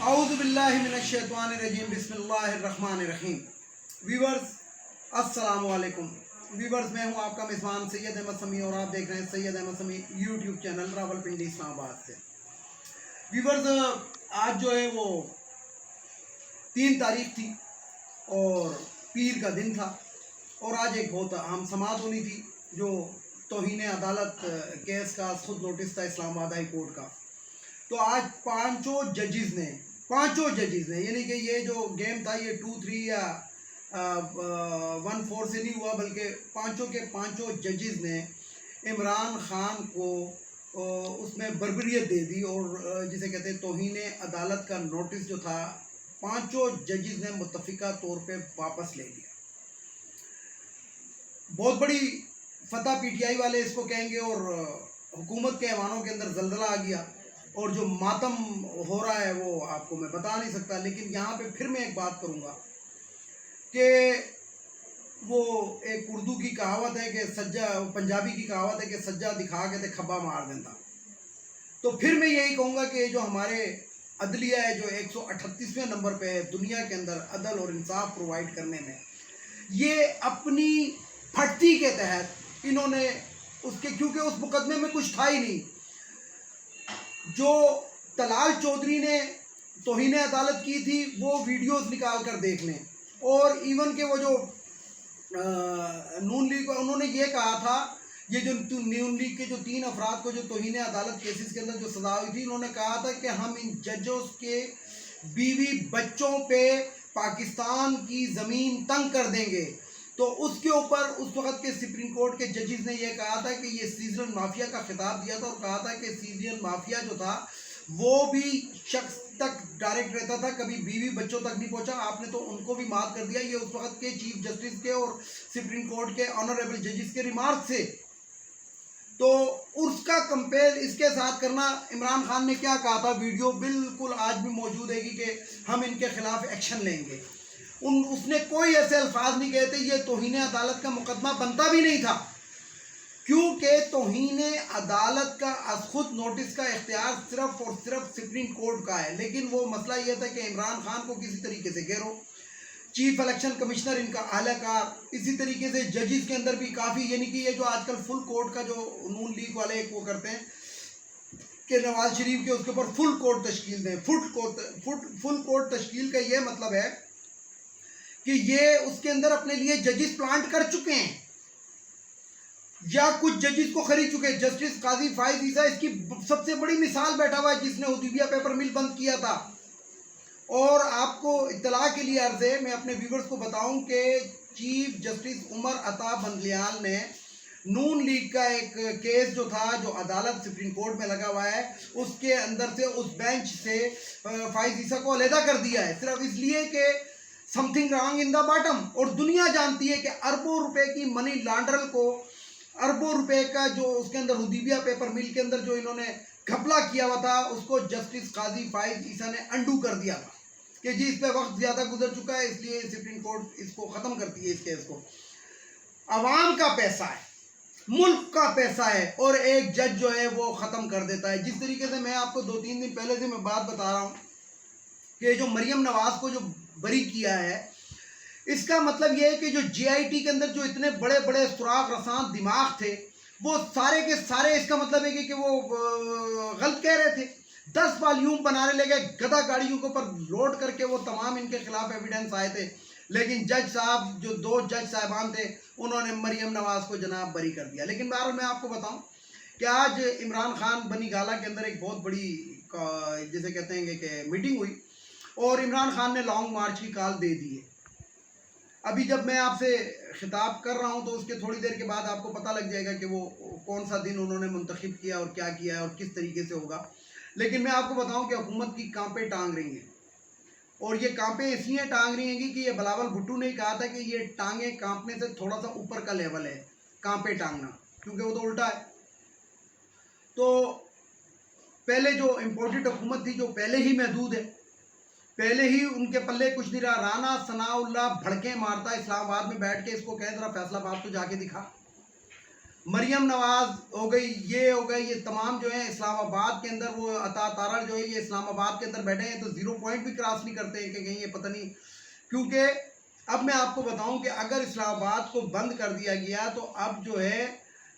औज़ु बिल्लाहि मिनश्शैतानिर्रजीम बिस्मिल्लाहिर्रहमानिर्रहीम। व्यूवर्स अस्सलाम वालेकुम। व्यूवर्स, मैं हूं आपका मेज़बान सैयद अहमद समी और आप देख रहे हैं सैयद अहमद समी यूट्यूब चैनल रावलपिंडी इस्लामाबाद से। व्यूवर्स, आज जो है वो 3 तारीख थी और पीर का दिन था और आज एक बहुत अहम समाअत होनी थी जो तौहीन अदालत केस का खुद नोटिस था इस्लामाबाद हाई कोर्ट का। तो आज पांचों जजेस ने यानी कि ये जो गेम था ये 2-3 या 1-4 से नहीं हुआ, बल्कि पांचों के पांचों जजेस ने इमरान खान को उसमें बरबरियत दे दी और जिसे कहते हैं तौहीन अदालत का नोटिस जो था पांचों जजेस ने मुत्तफिका तौर पे वापस ले लिया। बहुत बड़ी फतह पीटीआई वाले इसको कहेंगे और हुकूमत के ऐवानों के अंदर जल्जला आ गया और जो मातम हो रहा है वो आपको मैं बता नहीं सकता। लेकिन यहाँ पे फिर मैं एक बात करूँगा कि वो एक उर्दू की कहावत है कि सज्जा, पंजाबी की कहावत है कि सज्जा दिखा के ते खब्बा मार देता। तो फिर मैं यही कहूँगा कि जो हमारे अदलिया है जो 138वें नंबर पे है दुनिया के अंदर अदल और इंसाफ प्रोवाइड करने में, ये अपनी फटती के तहत इन्होंने उसके, क्योंकि उस मुकदमे में कुछ था ही नहीं, जो तलाल चौधरी ने तौहीन अदालत की थी वो वीडियोस निकाल कर देख लें। और इवन के वो जो नून लीग, उन्होंने ये कहा था, ये जो नून लीग के जो 3 अफराद को जो तौहीन अदालत केसेस के अंदर जो सजा हुई थी, उन्होंने कहा था कि हम इन जजों के बीवी बच्चों पे पाकिस्तान की ज़मीन तंग कर देंगे। तो उसके ऊपर उस वक़्त के सुप्रीम कोर्ट के जजेस ने यह कहा था कि ये सीजनल माफिया का खिताब दिया था और कहा था कि सीजनल माफिया जो था वो भी शख्स तक डायरेक्ट रहता था, कभी बीवी बच्चों तक नहीं पहुंचा। आपने तो उनको भी माफ कर दिया। ये उस वक़्त के चीफ जस्टिस के और सुप्रीम कोर्ट के ऑनरेबल जजेस के रिमार्क से। तो उसका कंपेयर इसके साथ करना, इमरान खान ने क्या कहा था, वीडियो बिल्कुल आज भी मौजूद है कि हम इनके खिलाफ एक्शन लेंगे। उसने कोई ऐसे अल्फाज नहीं कहे थे। ये तौहीन अदालत का मुकदमा बनता भी नहीं था, क्योंकि तौहीन अदालत का खुद नोटिस का इख्तियार सिर्फ और सिर्फ सुप्रीम कोर्ट का है। लेकिन वो मसला ये था कि इमरान खान को किसी तरीके से घेरो, चीफ इलेक्शन कमिश्नर इनका आलाकार, इसी तरीके से जजेस के अंदर भी काफ़ी, यानी कि ये जो आजकल फुल कोर्ट का जो नून लीग वाले एक वो करते हैं कि नवाज शरीफ के उसके ऊपर फुल कोर्ट तश्कील दें। फुल कोर्ट तश्कील का ये मतलब है कि ये उसके अंदर अपने लिए जजेस प्लांट कर चुके हैं या कुछ जजेस को खरीद चुके हैं। जस्टिस काजी फाइज ईसा इसकी सबसे बड़ी मिसाल बैठा हुआ है, जिसने हुदैबिया पेपर मिल बंद किया था। और आपको इत्तला के लिए अर्ज है, मैं अपने व्यूवर्स को बताऊं कि चीफ जस्टिस उमर अता बंदलियाल ने नून लीग का एक केस जो था, जो अदालत सुप्रीम कोर्ट में लगा हुआ है, उसके अंदर से उस बेंच से फाइज ईसा को अलहदा कर दिया है, सिर्फ इसलिए कि something wrong in the bottom. और दुनिया जानती है कि अरबों रुपए की मनी लॉन्ड्रल को, अरबों रुपए का जो उसके अंदर हुदैबिया पेपर मिल के अंदर जो इन्होंने घपला किया हुआ था, उसको जस्टिस काजी फाइज ईसा ने अंडू कर दिया था कि जी इस पे वक्त ज़्यादा गुजर चुका है, इसलिए सुप्रीम कोर्ट इसको ख़त्म करती है। इस केस को अवाम का पैसा है, मुल्क का पैसा है, और एक जज जो है वो ख़त्म कर देता है। जिस तरीके से मैं आपको 2-3 दिन पहले से मैं बात बता रहा हूँ कि जो मरियम नवाज को जो बरी किया है, इसका मतलब यह है कि जो जीआईटी के अंदर जो इतने बड़े बड़े सुराख रसान दिमाग थे, वो सारे के सारे, इसका मतलब है कि वो गलत कह रहे थे। 10 वॉल्यूम बनाने लगे, गधा गाड़ियों के ऊपर लोड करके वो तमाम इनके खिलाफ एविडेंस आए थे। लेकिन जज साहब, जो 2 जज साहबान थे, उन्होंने मरियम नवाज को जनाब बरी कर दिया। लेकिन बहरहाल मैं आपको बताऊं कि आज इमरान खान बनी गाला के अंदर एक बहुत बड़ी जिसे कहते हैं कि मीटिंग हुई और इमरान खान ने लॉन्ग मार्च की कॉल दे दी है। अभी जब मैं आपसे खिताब कर रहा हूं तो उसके थोड़ी देर के बाद आपको पता लग जाएगा कि वो कौन सा दिन उन्होंने मुंतखब किया और क्या किया है और किस तरीके से होगा। लेकिन मैं आपको बताऊं कि हुकूमत की कांपे टांग रही हैं, और ये कांपे इसलिए टांग रही हैं कि ये बिलावल भुट्टो ने कहा था कि ये टांगे कांपने से थोड़ा सा ऊपर का लेवल है कांपे टांगना, क्योंकि वो तो उल्टा है। तो पहले जो इम्पोर्टेड हुकूमत थी, जो पहले ही महदूद है, पहले ही उनके पल्ले कुछ नहीं रहा। राना सनाउल्लाह भड़के मारता इस्लामाबाद में बैठ के, इसको कहे जरा फैसलाबाद तो जाके दिखा। مریم نواز ہو گئی، یہ ہو گئے، یہ تمام جو ہیں اسلام آباد کے اندر، وہ عطا تارڑ جو ہے یہ اسلام آباد کے اندر بیٹھے ہیں، تو 0 پوائنٹ بھی کراس نہیں کرتے ہیں کہ کہیں یہ پتہ نہیں. کیونکہ اب میں آپ کو بتاؤں کہ اگر اسلام آباد کو بند کر دیا گیا تو اب جو ہے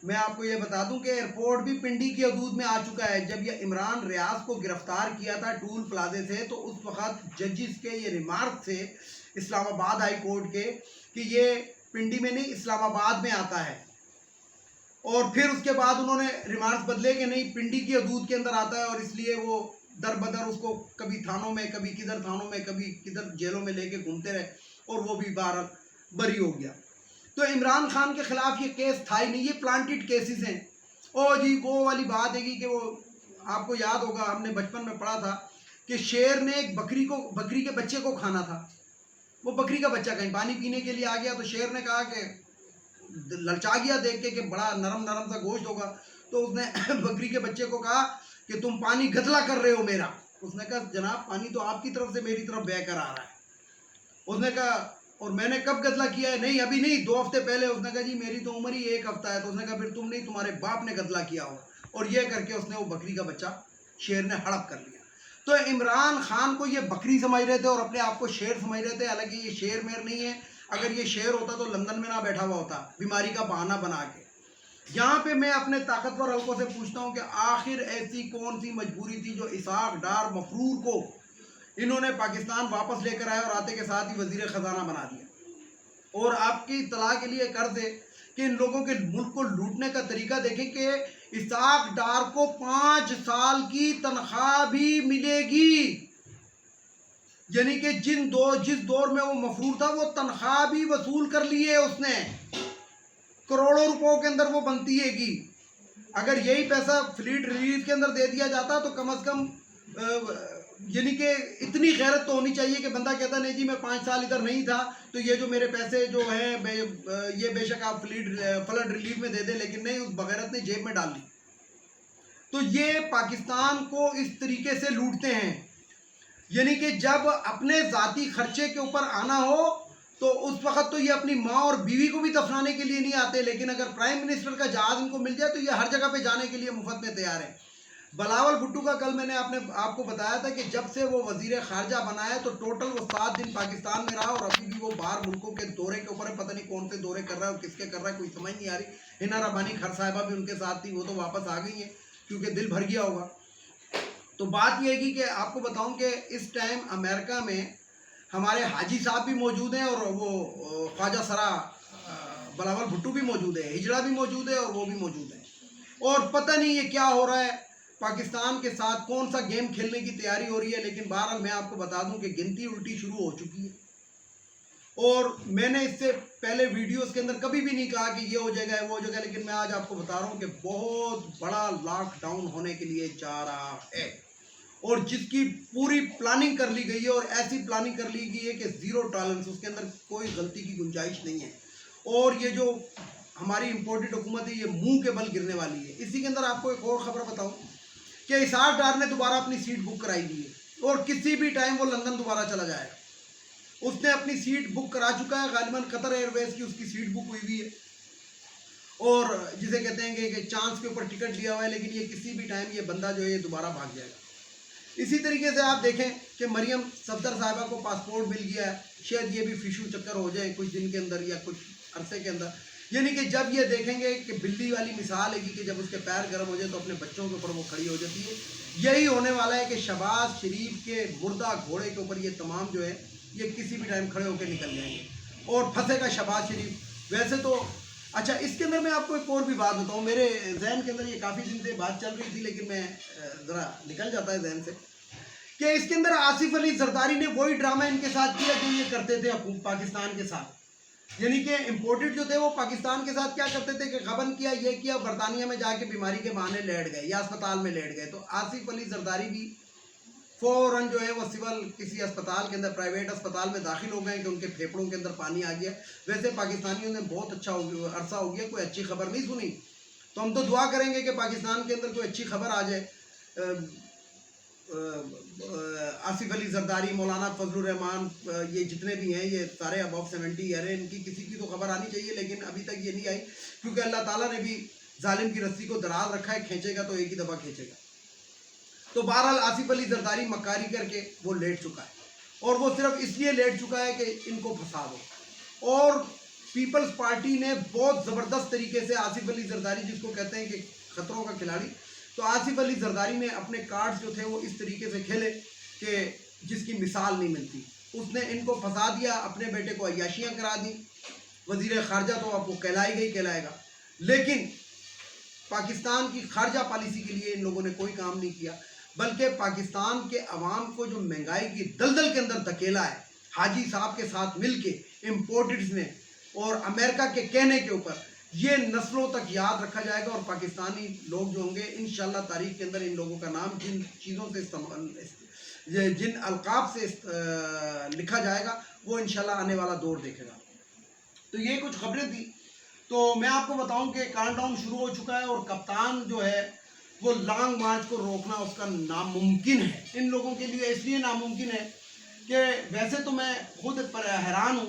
میں آپ کو یہ بتا دوں کہ ایئرپورٹ بھی پنڈی کی حدود میں آ چکا ہے. جب یہ عمران ریاض کو گرفتار کیا تھا ٹول پلازے سے، تو اس وقت ججز کے یہ ریمارک تھے اسلام آباد ہائی کورٹ کے کہ یہ پنڈی میں نہیں اسلام آباد میں آتا ہے. اور پھر اس کے بعد انہوں نے ریمارکس بدلے کہ نہیں پنڈی کی حدود کے اندر آتا ہے، اور اس لیے وہ در بدر اس کو کبھی تھانوں میں، کبھی کدھر تھانوں میں، کبھی کدھر جیلوں میں لے کے گھومتے رہے، اور وہ بھی بہرحال بری ہو گیا. تو عمران خان کے خلاف یہ کیس تھا ہی نہیں، یہ پلانٹڈ کیسز ہیں. او جی وہ والی بات ہے کہ وہ آپ کو یاد ہوگا، ہم نے بچپن میں پڑھا تھا کہ شیر نے ایک بکری کے بچے کو کھانا تھا. وہ بکری کا بچہ کہیں پانی پینے کے لیے آ گیا، تو شیر نے کہا کہ للچا گیا دیکھ کے کہ بڑا نرم نرم سا گوشت ہوگا، تو اس نے بکری کے بچے کو کہا کہ تم پانی گدلا کر رہے ہو میرا. اس نے کہا جناب پانی تو آپ کی طرف سے میری طرف بہہ کر آ رہا ہے. اس نے کہا اور میں نے کب گدلا کیا ہے؟ نہیں ابھی نہیں، 2 ہفتے پہلے. اس نے کہا جی میری تو عمر ہی 1 ہفتہ ہے. تو اس نے کہا پھر تم نہیں، تمہارے باپ نے گدلا کیا ہو. اور یہ کر کے اس نے وہ بکری کا بچہ شیر نے ہڑپ کر لیا. تو عمران خان کو یہ بکری سمجھ رہے تھے اور اپنے آپ کو شیر سمجھ رہے تھے. حالانکہ یہ شیر میر نہیں ہے. اگر یہ شیر ہوتا تو لندن میں نہ بیٹھا ہوا ہوتا بیماری کا بہانہ بنا کے. یہاں پہ میں اپنے طاقتور حلقوں سے پوچھتا ہوں کہ آخر ایسی کون سی مجبوری تھی جو اسحاق ڈار مفرور کو انہوں نے پاکستان واپس لے کر آئے اور آتے کے ساتھ ہی وزیر خزانہ بنا دیا. اور آپ کی اطلاع کے لیے قرض ہے کہ ان لوگوں کے ملک کو لوٹنے کا طریقہ دیکھیں کہ اسحاق ڈار کو 5 سال کی تنخواہ بھی ملے گی. یعنی کہ جس دور میں وہ مفرور تھا وہ تنخواہ بھی وصول کر لی ہے اس نے، کروڑوں روپوں کے اندر وہ بنتی ہے گی. اگر یہی پیسہ فلیٹ ریلیف کے اندر دے دیا جاتا تو کم از کم یعنی کہ اتنی غیرت تو ہونی چاہیے کہ بندہ کہتا نہیں جی میں 5 سال ادھر نہیں تھا تو یہ جو میرے پیسے جو ہیں یہ بے شک آپ فلڈ ریلیف میں دے دیں، لیکن نہیں، اس بغیرت نے جیب میں ڈال لی. تو یہ پاکستان کو اس طریقے سے لوٹتے ہیں. یعنی کہ جب اپنے ذاتی خرچے کے اوپر آنا ہو تو اس وقت تو یہ اپنی ماں اور بیوی کو بھی دفنانے کے لیے نہیں آتے، لیکن اگر پرائم منسٹر کا جہاز ان کو مل جائے تو یہ ہر جگہ پہ جانے کے لیے مفت میں تیار ہیں. بلاول بھٹو کا کل میں نے آپ کو بتایا تھا کہ جب سے وہ وزیر خارجہ بنا ہے تو ٹوٹل وہ 7 دن پاکستان میں رہا، اور ابھی بھی وہ باہر ملکوں کے دورے کے اوپر ہے. پتہ نہیں کون سے دورے کر رہا ہے اور کس کے کر رہا ہے، کوئی سمجھ نہیں آ رہی. ہنا ربانی خر صاحبہ بھی ان کے ساتھ تھی، وہ تو واپس آ گئی ہیں کیونکہ دل بھر گیا ہوگا. تو بات یہ ہے کہ آپ کو بتاؤں کہ اس ٹائم امریکہ میں ہمارے حاجی صاحب بھی موجود ہیں، اور وہ خواجہ سرا بلاول بھٹو بھی موجود ہے، ہجڑا بھی موجود ہے، اور وہ بھی موجود ہیں. اور پتہ نہیں یہ کیا ہو رہا ہے پاکستان کے ساتھ، کون سا گیم کھیلنے کی تیاری ہو رہی ہے. لیکن بہرحال میں آپ کو بتا دوں کہ گنتی الٹی شروع ہو چکی ہے. اور میں نے اس سے پہلے ویڈیوز کے اندر کبھی بھی نہیں کہا کہ یہ ہو جائے گا وہ ہو جائے گا، لیکن میں آج آپ کو بتا رہا ہوں کہ بہت بڑا لاک ڈاؤن ہونے کے لیے جا رہا ہے، اور جس کی پوری پلاننگ کر لی گئی ہے، اور ایسی پلاننگ کر لی گئی ہے کہ 0 ٹالرنس، اس کے اندر کوئی غلطی کی گنجائش نہیں ہے. اور یہ جو ہماری امپورٹڈ حکومت ہے یہ منہ کے بل گرنے والی ہے. اسی کے اندر آپ کو ایک اور خبر بتاؤں کہ اسحاق ڈار نے دوبارہ اپنی سیٹ بک کرائی دی ہے، اور کسی بھی ٹائم وہ لندن دوبارہ چلا جائے گا. اس نے اپنی سیٹ بک کرا چکا ہے، غالباً قطر ایئر ویز کی اس کی سیٹ بک ہوئی ہوئی ہے، اور جسے کہتے ہیں کہ چانس کے اوپر ٹکٹ لیا ہوا ہے. لیکن یہ کسی بھی ٹائم یہ بندہ جو ہے یہ دوبارہ بھاگ جائے گا. اسی طریقے سے آپ دیکھیں کہ مریم صفدر صاحبہ کو پاسپورٹ مل گیا ہے، شاید یہ بھی فیشو چکر ہو جائے کچھ دن کے اندر یا کچھ عرصے کے اندر. یعنی کہ جب یہ دیکھیں گے کہ بلی والی مثال ہے کہ جب اس کے پیر گرم ہو جائے تو اپنے بچوں کے اوپر وہ کھڑی ہو جاتی ہے. یہی ہونے والا ہے کہ شہباز شریف کے مردہ گھوڑے کے اوپر یہ تمام جو ہے یہ کسی بھی ٹائم کھڑے ہو کے نکل جائیں گے، اور پھنسے گا شہباز شریف. ویسے تو اچھا اس کے اندر میں آپ کو ایک اور بھی بات بتاؤں، میرے ذہن کے اندر یہ کافی دن سے بات چل رہی تھی لیکن میں ذرا نکل جاتا ہے ذہن سے، کہ اس کے اندر آصف علی زرداری نے وہی ڈرامہ ان کے ساتھ کیا جو یہ کرتے تھے پاکستان کے ساتھ. یعنی کہ امپورٹڈ جو تھے وہ پاکستان کے ساتھ کیا کرتے تھے کہ غبن کیا، یہ کیا، برطانیہ میں جا کے بیماری کے بہانے لیٹ گئے یا اسپتال میں لیٹ گئے. تو آصف علی زرداری بھی فوراً جو ہے وہ سول کسی اسپتال کے اندر، پرائیویٹ اسپتال میں داخل ہو گئے کہ ان کے پھیپڑوں کے اندر پانی آ گیا. ویسے پاکستانیوں نے بہت اچھا عرصہ ہو گیا کوئی اچھی خبر نہیں سنی، تو ہم تو دعا کریں گے کہ پاکستان کے اندر کوئی اچھی خبر آ جائے. آصف علی زرداری، مولانا فضل الرحمان، یہ جتنے بھی ہیں یہ سارے ابو 70 ایئر ہیں، ان کی کسی کی تو خبر آنی چاہیے، لیکن ابھی تک یہ نہیں آئی کیونکہ اللہ تعالیٰ نے بھی जालिम की रस्सी को दराज रखा है, खींचेगा तो एक ही दफ़ा खींचेगा। तो बहरहाल आसिफ अली जरदारी मक्कारी करके वो लेट चुका है, और वो सिर्फ इसलिए लेट चुका है कि इनको फंसा दो। और पीपल्स पार्टी ने बहुत ज़बरदस्त तरीके से आसिफ अली जरदारी, जिसको कहते हैं कि खतरों का खिलाड़ी, तो आसिफ अली जरदारी ने अपने कार्ड्स जो थे वो इस तरीके से खेले कि जिसकी मिसाल नहीं मिलती। उसने इनको फंसा दिया, अपने बेटे को अय्याशियाँ करा दी, वज़ीर ख़ारजा तो अब वो कहलाएगा, लेकिन पाकिस्तान की खारजा पॉलिसी के लिए इन लोगों ने कोई काम नहीं किया, बल्कि पाकिस्तान के अवाम को जो महंगाई की दलदल के अंदर धकेला है हाजी साहब के साथ मिलके इम्पोर्टेड्स ने और अमेरिका के कहने के ऊपर, ये नस्लों तक याद रखा जाएगा। और पाकिस्तानी लोग जो होंगे इंशाल्लाह तारीख के अंदर इन लोगों का नाम जिन चीज़ों से जिन अलकाब से लिखा जाएगा वो इंशाल्लाह आने वाला दौर देखेगा। तो ये कुछ खबरें थी। तो मैं आपको बताऊं कि काउंटडाउन शुरू हो चुका है, और कप्तान जो है वो लॉन्ग मार्च को रोकना उसका नामुमकिन है। इन लोगों के लिए इसलिए नामुमकिन है कि वैसे तो मैं खुद हैरान हूँ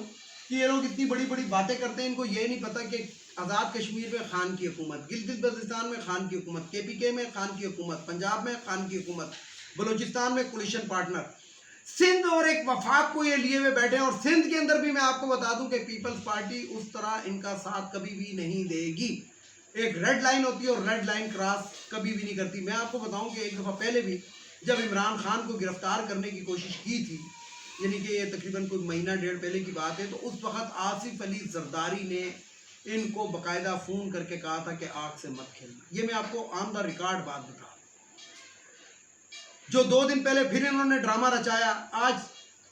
कि ये लोग इतनी बड़ी बड़ी बातें करते हैं, इनको ये नहीं पता कि आज़ाद कश्मीर में खान की हुकूमत, गिलगित बल्तिस्तान में खान की हुकूमत, KPK में खान की हुकूमत, पंजाब में खान की हुकूमत, बलूचिस्तान में कोलिशन पार्टनर, सिंध और एक वफाक को ये लिए हुए बैठे हैं। और सिंध के अंदर भी मैं आपको बता दूं कि पीपल्स पार्टी उस तरह इनका साथ कभी भी नहीं देगी। एक रेड लाइन होती है और रेड लाइन क्रॉस कभी भी नहीं करती। मैं आपको बताऊं कि एक दफ़ा पहले भी जब इमरान खान को गिरफ्तार करने की कोशिश की थी, यानी कि ये तकरीबन कोई महीना डेढ़ पहले की बात है, तो उस वक्त आसिफ अली जरदारी ने इनको बाकायदा फ़ोन करके कहा था कि आग से मत खेलना। ये मैं आपको ऑन द रिकॉर्ड बात बता रहा हूँ। जो 2 दिन पहले फिर इन्होंने ड्रामा रचाया, आज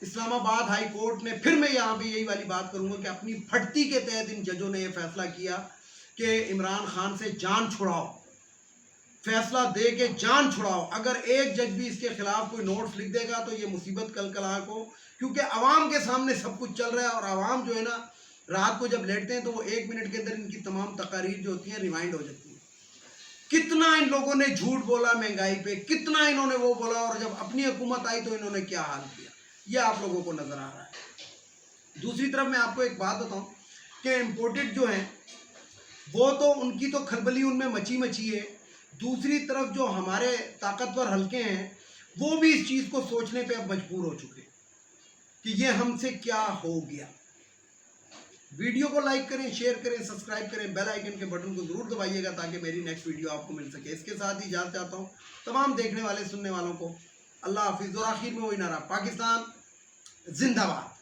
इस्लामाबाद हाई कोर्ट ने फिर, मैं यहाँ पे यही वाली बात करूँगा कि अपनी फटती के तहत इन जजों ने यह फैसला किया कि इमरान खान से जान छुड़ाओ, फैसला दे के जान छुड़ाओ। अगर एक जज भी इसके खिलाफ कोई नोट्स लिख देगा तो ये मुसीबत कल आँख हो, क्योंकि आवाम के सामने सब कुछ चल रहा है। और आवाम जो है ना, रात को जब लेटते हैं तो वो 1 मिनट के अंदर इनकी तमाम तकारीर जो होती हैं रिमाइंड हो जाती है। कितना इन लोगों ने झूठ बोला महंगाई पे, कितना इन्होंने वो बोला, और जब अपनी हुकूमत आई तो इन्होंने क्या हाल किया, ये आप लोगों को नजर आ रहा है। दूसरी तरफ मैं आपको एक बात बताऊं कि इम्पोर्टेड जो हैं वो तो उनकी तो खलबली उनमें मची है। दूसरी तरफ जो हमारे ताकतवर हलके हैं वो भी इस चीज़ को सोचने पे अब मजबूर हो चुके कि ये हमसे क्या हो गया। वीडियो को लाइक करें, शेयर करें, सब्सक्राइब करें, बेल आइकन के बटन को जरूर दबाइएगा ताकि मेरी नेक्स्ट वीडियो आपको मिल सके। इसके साथ ही इजाज़त चाहता हूँ तमाम देखने वाले सुनने वालों को। अल्लाह हाफिज़। और आखिर में वही नारा, पाकिस्तान जिंदाबाद।